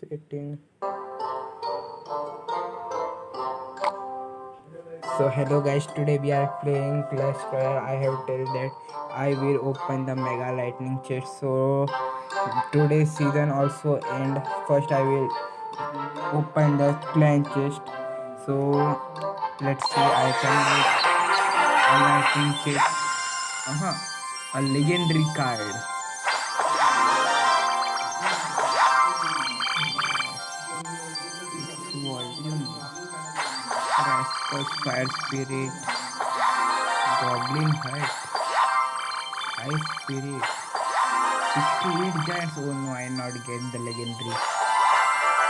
setting. So hello guys, today we are playing Clash Royale. I have told that I will open the Mega Lightning chest. So today's season also end. First I will open the clan chest. So let's see, I can make a lightning chest. A legendary card. Volume. Rascal's Fire Spirit. Goblin Hut. Ice Spirit. 68 giants. Oh no, I not get the legendary.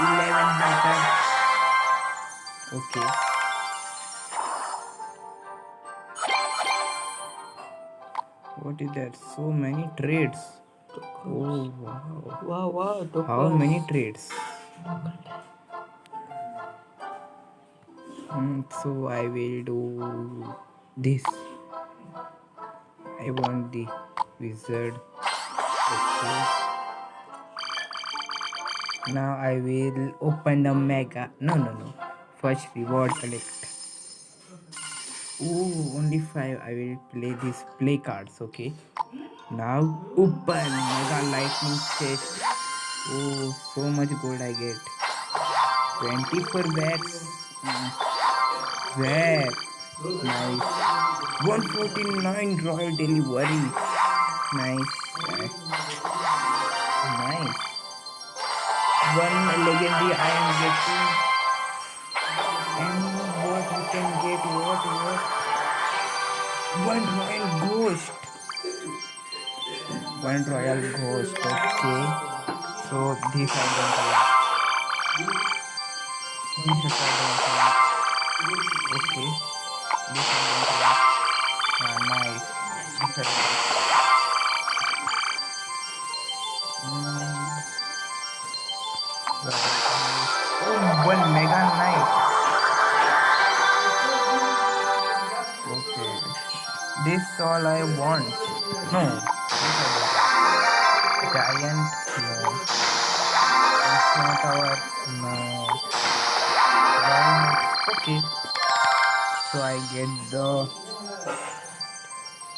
11 hunters. Okay. What is that? So many trades. Oh wow. Wow. How many trades? So I will do this. I want the wizard. Okay. Now I will open the mega. No. First reward collect. Oh, only 5. I will play these play cards. Okay. Now open mega lightning chest. Oh, so much gold I get. 24 bats. Zap. Nice. 149 royal delivery. Nice. Nice. One legendary I am getting. And what we can get? What? One royal ghost. One royal ghost. Okay. So this I don't like. This I don't like. Okay. This I don't like. Nice. This I don't like. Oh, one mega knight. Okay. This all I want. No. This I don't like. Giant. No. Instant tower. No. Okay. So I get the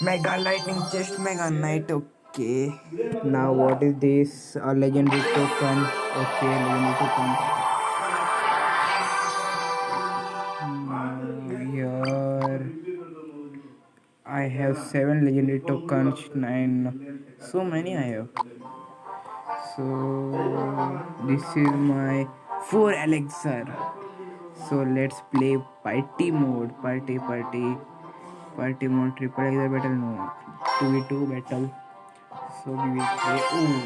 mega lightning chest, mega knight. Okay. Now what is this? A legendary token. Okay, legendary token. Here I have 7 legendary tokens. 9. So many I have. So this is my 4 elixir. So let's play party mode. Party mode. Triple elixir battle. No. 2v2 battle. So we will play. Ooh.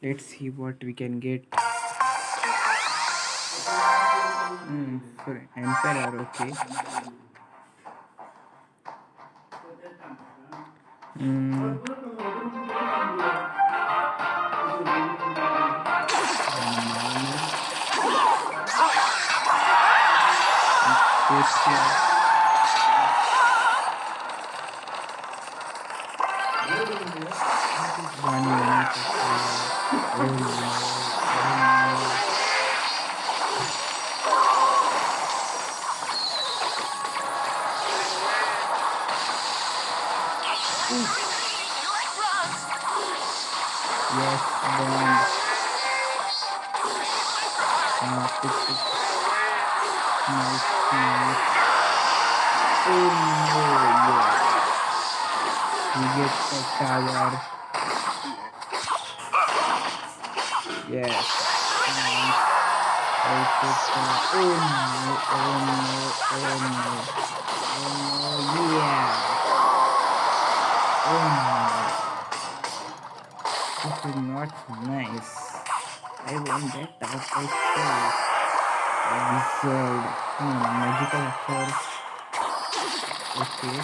Let's see what we can get. Sorry, Emperor. Okay. One minute. Yes, bond. Nice. Oh no, yeah. We get the tower. Yes. Nice. Oh no, yeah. Oh no. This is not nice. I want that tower also. Wizard. Magical affair. Okay.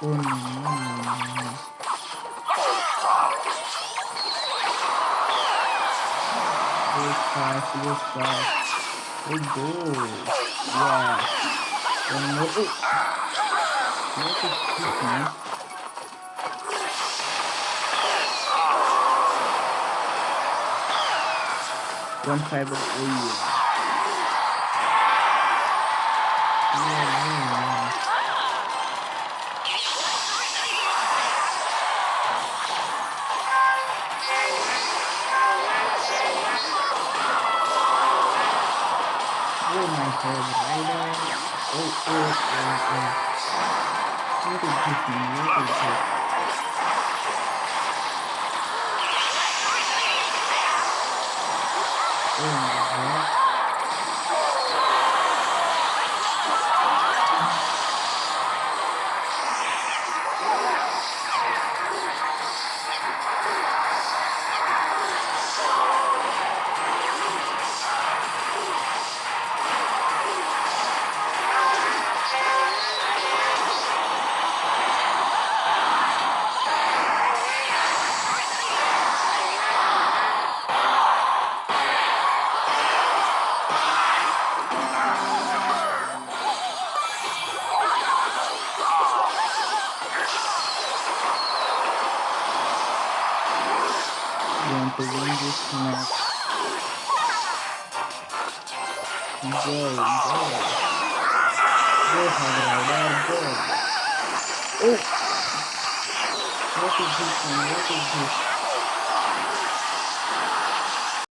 Oh no. Go fast. Oh go. Yeah. One more. Oh, what is this, man? One fiber. Oh yeah. Yeah, yeah, yeah. Oh my head, rider. Oh. What is this, man? What is this? Oh my god. You want to win this match? Go. Go, Hog Rider, go. Oh, what is this, man? What is this?